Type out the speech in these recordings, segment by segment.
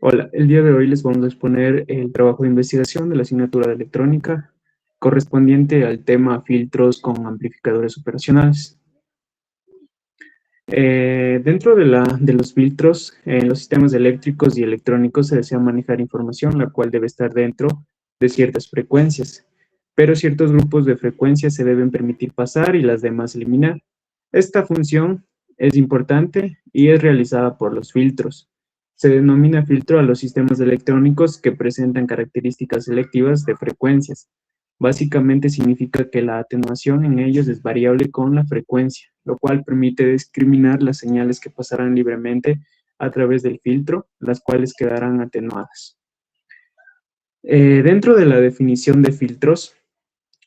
Hola, el día de hoy les vamos a exponer el trabajo de investigación de la asignatura de electrónica correspondiente al tema filtros con amplificadores operacionales. Dentro de los filtros, en los sistemas eléctricos y electrónicos se desea manejar información, la cual debe estar dentro de ciertas frecuencias, pero ciertos grupos de frecuencias se deben permitir pasar y las demás eliminar. Esta función es importante y es realizada por los filtros. Se denomina filtro a los sistemas electrónicos que presentan características selectivas de frecuencias. Básicamente significa que la atenuación en ellos es variable con la frecuencia, lo cual permite discriminar las señales que pasarán libremente a través del filtro, las cuales quedarán atenuadas. Dentro de la definición de filtros,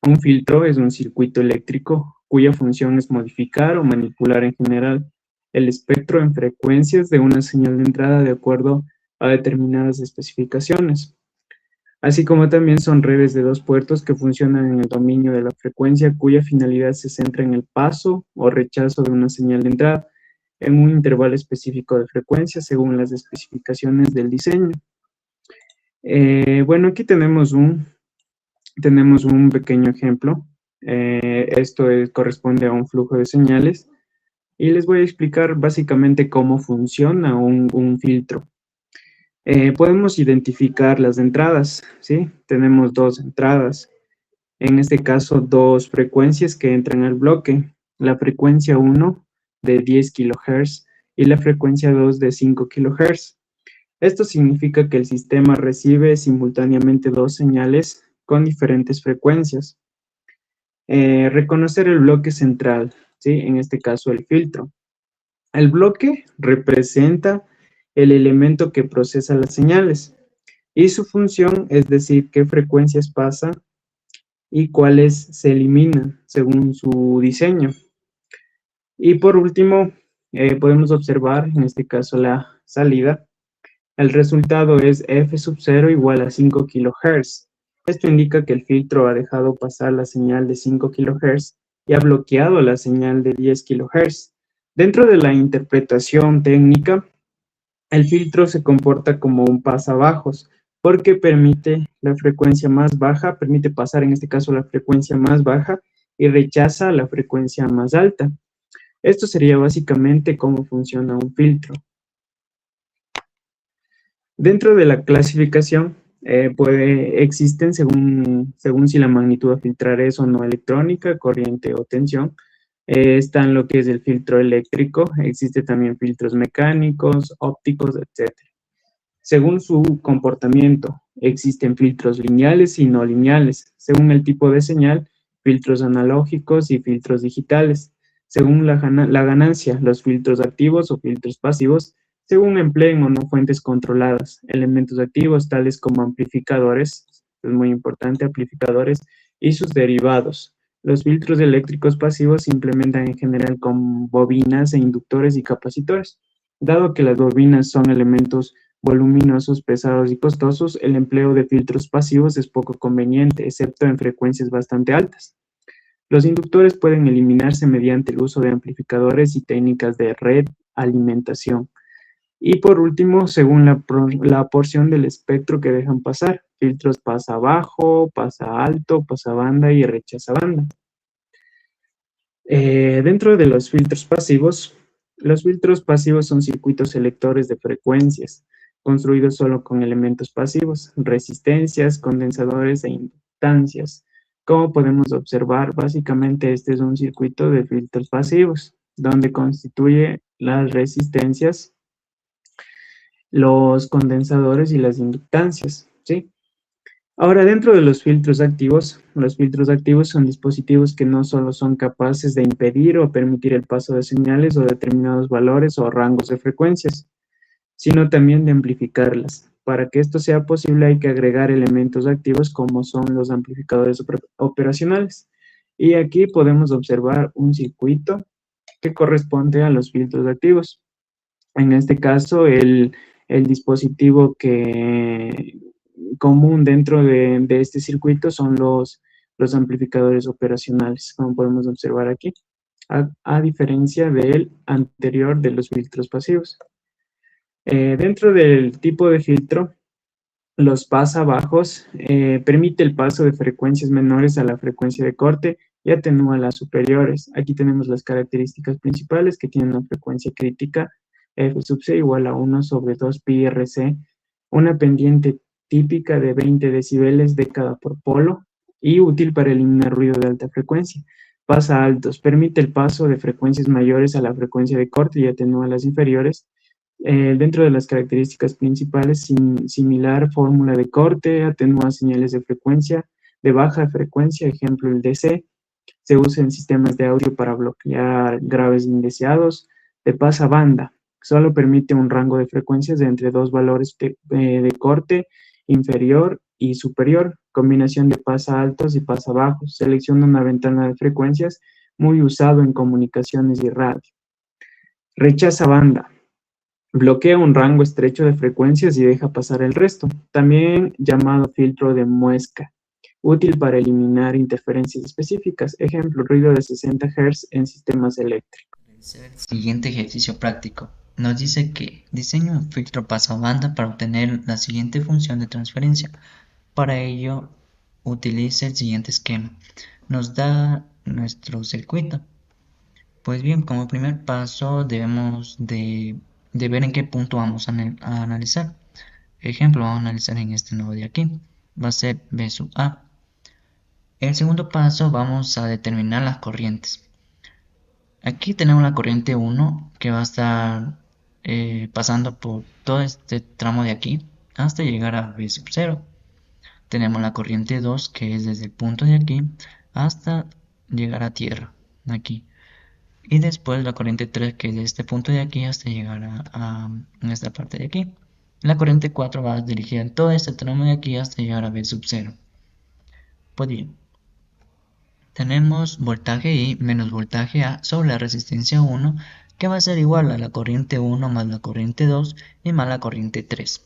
un filtro es un circuito eléctrico cuya función es modificar o manipular en general el espectro en frecuencias de una señal de entrada de acuerdo a determinadas especificaciones, así como también son redes de dos puertos que funcionan en el dominio de la frecuencia cuya finalidad se centra en el paso o rechazo de una señal de entrada en un intervalo específico de frecuencia según las especificaciones del diseño. Bueno, aquí tenemos un pequeño ejemplo. Corresponde a un flujo de señales y les voy a explicar básicamente cómo funciona un filtro. Podemos identificar las entradas, ¿sí? Tenemos dos entradas. En este caso, dos frecuencias que entran al bloque. La frecuencia 1 de 10 kHz y la frecuencia 2 de 5 kHz. Esto significa que el sistema recibe simultáneamente dos señales con diferentes frecuencias. Reconocer el bloque central, ¿sí? En este caso, el filtro. El bloque representa el elemento que procesa las señales y su función es decir qué frecuencias pasa y cuáles se eliminan según su diseño. Y por último, podemos observar en este caso la salida. El resultado es f sub 0 igual a 5 kHz. Esto indica que el filtro ha dejado pasar la señal de 5 kHz y ha bloqueado la señal de 10 kHz. Dentro de la interpretación técnica, el filtro se comporta como un pasabajos porque permite la frecuencia más baja, permite pasar en este caso la frecuencia más baja y rechaza la frecuencia más alta. Esto sería básicamente cómo funciona un filtro. Dentro de la clasificación, existen según si la magnitud a filtrar es o no electrónica, corriente o tensión. Están lo que es el filtro eléctrico, existe también filtros mecánicos, ópticos, etcétera. Según su comportamiento, existen filtros lineales y no lineales. Según el tipo de señal, filtros analógicos y filtros digitales. Según la ganancia, los filtros activos o filtros pasivos, según empleen o no fuentes controladas. Elementos activos tales como amplificadores, es muy importante, amplificadores y sus derivados. Los filtros eléctricos pasivos se implementan en general con bobinas e inductores y capacitores. Dado que las bobinas son elementos voluminosos, pesados y costosos, el empleo de filtros pasivos es poco conveniente, excepto en frecuencias bastante altas. Los inductores pueden eliminarse mediante el uso de amplificadores y técnicas de red alimentación. Y por último, según la porción del espectro que dejan pasar, filtros pasa bajo, pasa alto, pasa banda y rechaza banda. Dentro de los filtros pasivos son circuitos selectores de frecuencias, construidos solo con elementos pasivos, resistencias, condensadores e inductancias. Como podemos observar, básicamente este es un circuito de filtros pasivos, donde constituye las resistencias, los condensadores y las inductancias, ¿sí? Ahora, dentro de los filtros activos son dispositivos que no solo son capaces de impedir o permitir el paso de señales o determinados valores o rangos de frecuencias, sino también de amplificarlas. Para que esto sea posible hay que agregar elementos activos como son los amplificadores operacionales. Y aquí podemos observar un circuito que corresponde a los filtros activos. En este caso, el dispositivo común dentro de este circuito son los amplificadores operacionales, como podemos observar aquí, a diferencia del anterior de los filtros pasivos. Dentro del tipo de filtro, los pasabajos permite el paso de frecuencias menores a la frecuencia de corte y atenúa las superiores. Aquí tenemos las características principales que tienen una frecuencia crítica f sub c igual a 1 sobre 2 pi rc, una pendiente típica de 20 decibeles década por polo y útil para eliminar ruido de alta frecuencia. Pasa altos, permite el paso de frecuencias mayores a la frecuencia de corte y atenúa las inferiores. Dentro de las características principales, similar fórmula de corte, atenúa señales de frecuencia, de baja frecuencia, ejemplo el DC, se usa en sistemas de audio para bloquear graves indeseados, de pasa banda, solo permite un rango de frecuencias de entre dos valores de corte inferior y superior, combinación de pasa altos y pasa bajos, selecciona una ventana de frecuencias muy usado en comunicaciones y radio. Rechaza banda, bloquea un rango estrecho de frecuencias y deja pasar el resto, también llamado filtro de muesca, útil para eliminar interferencias específicas, ejemplo, ruido de 60 Hz en sistemas eléctricos. Realizar el siguiente ejercicio práctico. Nos dice que diseñe un filtro pasabanda para obtener la siguiente función de transferencia. Para ello, utilice el siguiente esquema. Nos da nuestro circuito. Pues bien, como primer paso debemos de ver en qué punto vamos a analizar. Ejemplo, vamos a analizar en este nodo de aquí. Va a ser B sub A. En el segundo paso vamos a determinar las corrientes. Aquí tenemos la corriente 1 que va a estar pasando por todo este tramo de aquí hasta llegar a B sub 0. Tenemos la corriente 2 que es desde el punto de aquí hasta llegar a tierra, aquí. Y después la corriente 3 que es de este punto de aquí hasta llegar a esta parte de aquí. La corriente 4 va dirigida en todo este tramo de aquí hasta llegar a B sub 0. Pues bien, tenemos voltaje I menos voltaje A sobre la resistencia 1, que va a ser igual a la corriente 1 más la corriente 2 y más la corriente 3.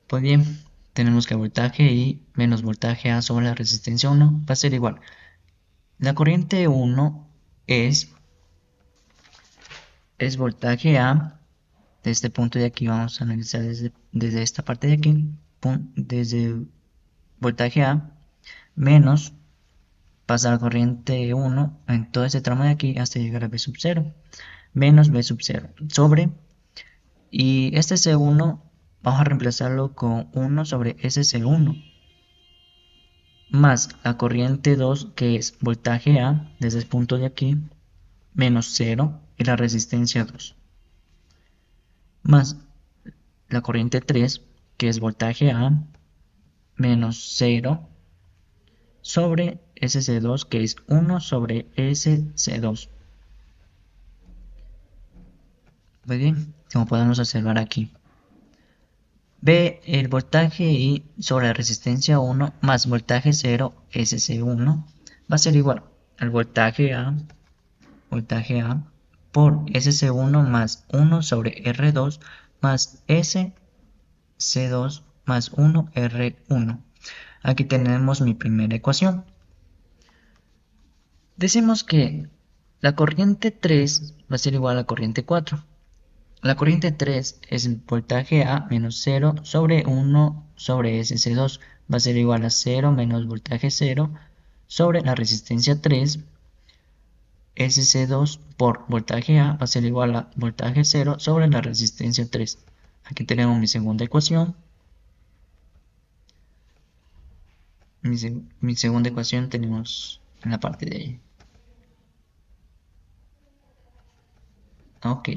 Pues bien, tenemos que voltaje I menos voltaje A sobre la resistencia 1 va a ser igual. La corriente 1 es voltaje A. De este punto de aquí vamos a analizar desde esta parte de aquí, desde voltaje A menos pasa la corriente 1 en todo ese tramo de aquí hasta llegar a B sub 0, menos B sub 0 sobre, y este C1 vamos a reemplazarlo con 1 sobre ese C1 más la corriente 2 que es voltaje A desde el punto de aquí menos 0 y la resistencia 2 más la corriente 3 que es voltaje A menos 0 sobre SC2 que es 1 sobre SC2. Muy bien, como podemos observar aquí. B, el voltaje I sobre la resistencia 1 más voltaje 0 SC1 va a ser igual al voltaje A por SC1 más 1 sobre R2 más SC2 más 1 R1. Aquí tenemos mi primera ecuación. Decimos que la corriente 3 va a ser igual a la corriente 4. La corriente 3 es el voltaje A menos 0 sobre 1 sobre SC2. Va a ser igual a 0 menos voltaje 0 sobre la resistencia 3. SC2 por voltaje A va a ser igual a voltaje 0 sobre la resistencia 3. Aquí tenemos mi segunda ecuación. Mi segunda ecuación tenemos en la parte de ahí. Ok,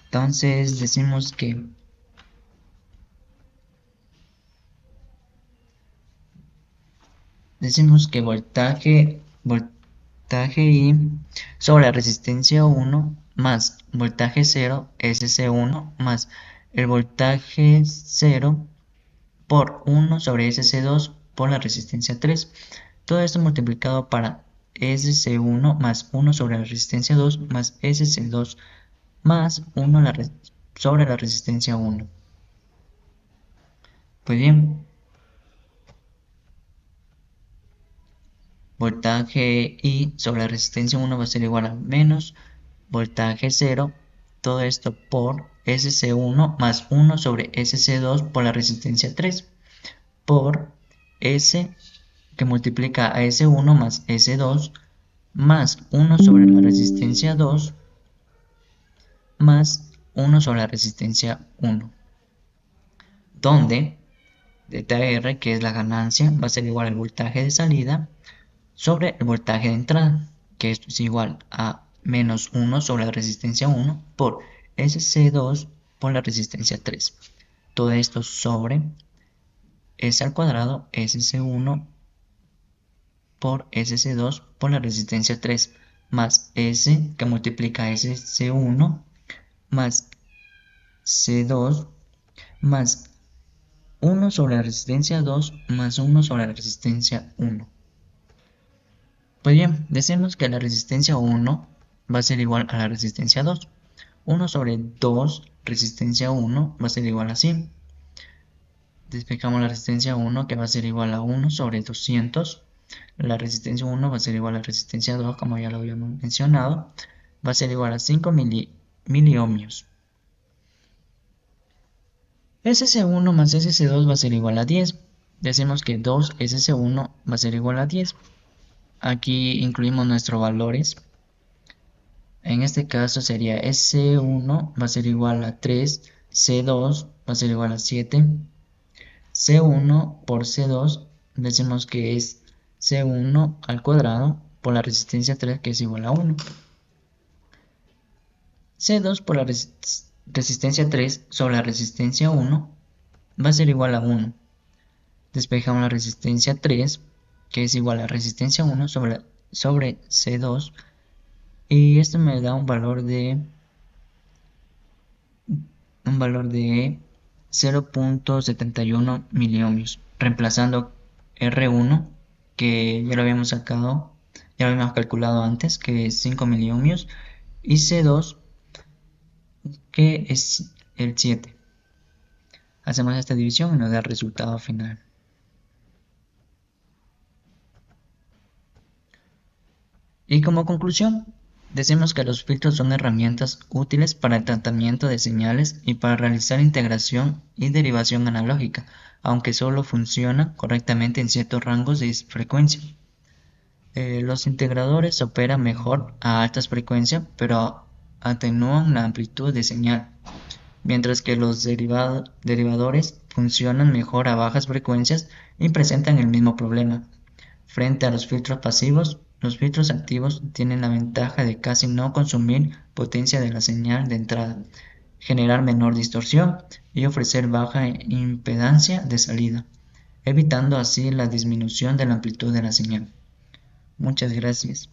entonces decimos que voltaje I sobre la resistencia 1 más voltaje 0 SC1 más el voltaje 0 por 1 sobre SC2 por la resistencia 3. Todo esto multiplicado para SC1 más 1 sobre la resistencia 2 más SC2 más 1 sobre la resistencia 1. Pues bien, voltaje I sobre la resistencia 1 va a ser igual a menos voltaje 0, todo esto por SC1 más 1 sobre SC2 por la resistencia 3 por S que multiplica a S1 más S2 más 1 sobre la resistencia 2 más 1 sobre la resistencia 1, donde ΔR, que es la ganancia, va a ser igual al voltaje de salida sobre el voltaje de entrada, que esto es igual a menos 1 sobre la resistencia 1 por SC2 por la resistencia 3. Todo esto sobre S al cuadrado SC1 por SC2 por la resistencia 3 más S que multiplica SC1 más C2 más 1 sobre la resistencia 2 más 1 sobre la resistencia 1. Pues bien, decimos que la resistencia 1 va a ser igual a la resistencia 2. 1 sobre 2 resistencia 1 va a ser igual a 100. Despejamos la resistencia 1 que va a ser igual a 1 sobre 200. La resistencia 1 va a ser igual a la resistencia 2, como ya lo habíamos mencionado. Va a ser igual a 5 miliohmios. SC1 más SC2 va a ser igual a 10. Decimos que 2 SC1 va a ser igual a 10. Aquí incluimos nuestros valores. En este caso sería S1 va a ser igual a 3, C2 va a ser igual a 7, C1 por C2 decimos que es C1 al cuadrado por la resistencia 3 que es igual a 1. C2 por la resistencia 3 sobre la resistencia 1 va a ser igual a 1. Despejamos la resistencia 3 que es igual a resistencia 1 sobre C2 y esto me da un valor de 0.71 miliohmios, reemplazando R1 que ya lo habíamos sacado, ya lo habíamos calculado antes, que es 5 miliohmios, y C2 que es el 7. Hacemos esta división y nos da el resultado final. Y como conclusión, decimos que los filtros son herramientas útiles para el tratamiento de señales y para realizar integración y derivación analógica, aunque solo funcionan correctamente en ciertos rangos de frecuencia. Los integradores operan mejor a altas frecuencias, pero atenúan la amplitud de señal, mientras que los derivadores funcionan mejor a bajas frecuencias y presentan el mismo problema. Frente a los filtros pasivos, los filtros activos tienen la ventaja de casi no consumir potencia de la señal de entrada, generar menor distorsión y ofrecer baja impedancia de salida, evitando así la disminución de la amplitud de la señal. Muchas gracias.